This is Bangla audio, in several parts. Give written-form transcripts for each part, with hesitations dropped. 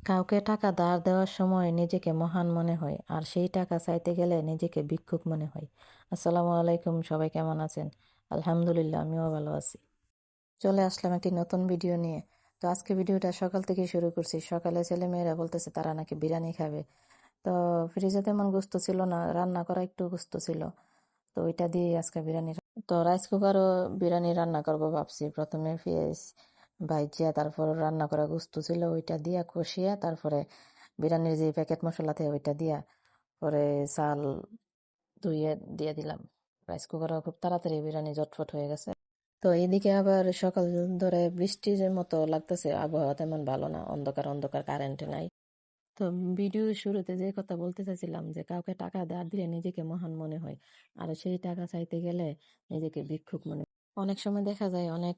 কাউকে টাকা ধার দেওয়ার সময় নিজেকে মহান মনে হয়, আর সেই টাকা চাইতে গেলে নিজেকে ভিক্ষুক মনে হয়। আসসালামু আলাইকুম, সবাই কেমন আছেন? আলহামদুলিল্লাহ, আমিও ভালো আছি। চলে আসলাম একটি নতুন ভিডিও নিয়ে। তো আজকে ভিডিওটা সকাল থেকে শুরু করছি। সকালে ছেলেমেয়েরা বলতেছে তারা নাকি বিরিয়ানি খাবে। তো ফ্রিজে তেমন গোস্ত ছিল না, রান্না করা একটু গোস্ত ছিল, তো ওইটা দিয়ে আজকে বিরিয়ানি। তো রাইস কুকারও বিরিয়ানি রান্না করবো ভাবছি। প্রথমে পেঁয়াজ ভাইজিয়া, তারপর রান্না করা গোস্ত ছিল ওইটা দিয়া কষিয়া, তারপরে বিরিয়ানির যে প্যাকেট মশলা থাকে ওইটা দিয়া পরে চাল ধুইয়ে দিয়ে দিলাম। রাইস কুকারও খুব তাড়াতাড়ি বিরিয়ানি জটফট হয়ে গেছে। তো এইদিকে আবার সকাল ধরে বৃষ্টির মতো লাগতেছে, আবহাওয়া তেমন ভালো না, অন্ধকার অন্ধকার, কারেন্ট নাই। তো ভিডিওর শুরুতে যে কথা বলতে চাইছিলাম যে কাউকে টাকা ধার দিলে নিজেকে মহান মনে হয়, আর সেই টাকা চাইতে গেলে নিজেকে ভিক্ষুক মনে হয়। অনেক সময় দেখা যায় অনেক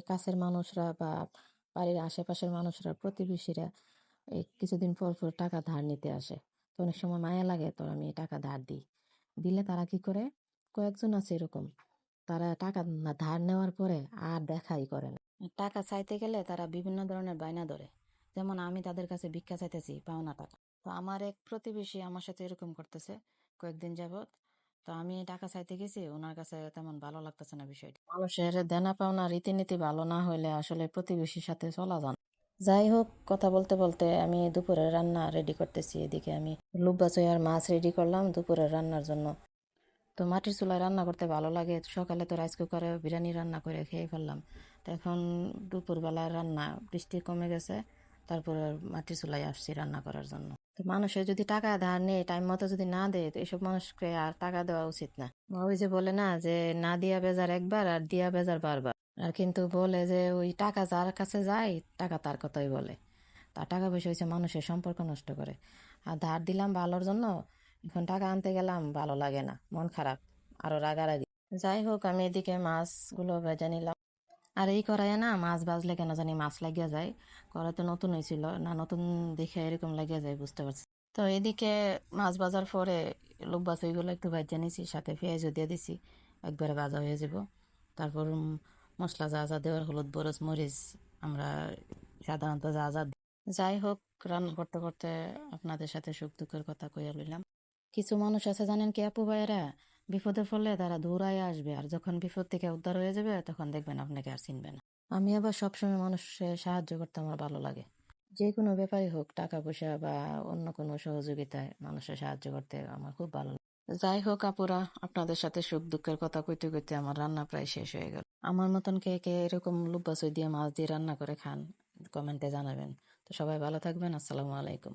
কাছের মানুষরা বা বাড়ির আশেপাশের মানুষরা, প্রতিবেশীরা এই কিছুদিন পর পর টাকা ধার নিতে আসে। তো অনেক সময় মায়া লাগে, তো আমি টাকা ধার দিই। দিলে তারা কি করে, কয়েকজন আছে এরকম, তারা টাকা ধার নেওয়ার পরে আর দেখাই করে না। টাকা চাইতে গেলে তারা বিভিন্ন ধরনের বায়না ধরে। যেমন আমি তাদের কাছে ভিক্ষা চাইতেছি পাওনা টাকা। তো আমার এক প্রতিবেশী আমার সাথে এরকম করতেছে কয়েকদিন যাবত। তো আমি টাকা চাইতে গেছি, ওনার কাছে তেমন ভালো লাগতেছে না বিষয়টি। মানুষের দেনা পাওনা রীতিনীতি ভালো না হইলে আসলে প্রতিবেশীর সাথে চলা যান। যাই হোক, কথা বলতে বলতে আমি দুপুরের রান্না রেডি করতেছি। এদিকে আমি লুব্বা চইয়ার মাছ রেডি করলাম দুপুরের রান্নার জন্য। তো মাটির চুলায় রান্না করতে ভালো লাগে। সকালে তো রাইস কুকারে বিরিয়ানি রান্না করে খেয়ে ফেললাম। তো এখন দুপুরবেলার রান্না, বৃষ্টি কমে গেছে, তারপরে মাটির চুলায় আসছি রান্না করার জন্য। তো মানুষের যদি টাকা ধার নেই, টাইম মতো যদি না দেয়, তো এইসব মানুষকে আর টাকা দেওয়া উচিত না। ওই যে বলে না যে না দিয়া বেজার একবার আর দিয়া বেজার বারবার। আর কিন্তু বলে যে ওই টাকা যার কাছে যায় টাকা তার কথাই বলে। তার টাকা পয়সা হচ্ছে মানুষের সম্পর্ক নষ্ট করে। আর ধার দিলাম ভালোর জন্য, এখন টাকা আনতে গেলাম ভালো লাগে না, মন খারাপ, আরো রাগারাগি। যাই হোক, আমি এদিকে মাছগুলো ভেজে নিলাম। আর এই কড়াইয়ে না মাছ ভাজলে কেন জানি মাছ লাগিয়া যায়। কড়াই তো নতুন হয়েছিল না, নতুন দেখে এরকম লাগিয়া যায়, বুঝতে পারছি। তো এদিকে মাছ ভাজার পরে লোব্বা চইগুলো একটু ভেজে নিছি, সাথে পেঁয়াজও দিয়ে দিছি, একবারে ভাজা হয়ে যাব। তারপর মশলা যা যা দেওয়ার, হলুদ মরিচ মরিচ আমরা সাধারণত যা যা দিই। যাই হোক, রান্না করতে করতে আপনাদের সাথে সুখ দুঃখের কথা কইয়া লইলাম। কিছু মানুষ আছে জানেন কি আপু ভাইয়েরা, বিপদে পড়লে তারা দৌড়ায় আসবে, আর যখন বিপদ থেকে উদ্ধার হয়ে যাবে তখন দেখবেন আপনাকে আর চিনবে না। আমি আবার সবসময় মানুষের সাহায্য করতে আমার ভালো লাগে। যে কোনো ব্যাপারই হোক, টাকা পয়সা বা অন্য কোনো সহযোগিতায় মানুষের সাহায্য করতে আমার খুব ভালো লাগে। যাই হোক আপুরা, আপনাদের সাথে সুখ দুঃখের কথা কইতে কইতে আমার রান্না প্রায় শেষ হয়ে গেল। আমার মতন কে কে এরকম লুব্বা চই দিয়ে মাছ দিয়ে রান্না করে খান, কমেন্টে জানাবেন। তো সবাই ভালো থাকবেন। আসসালামু আলাইকুম।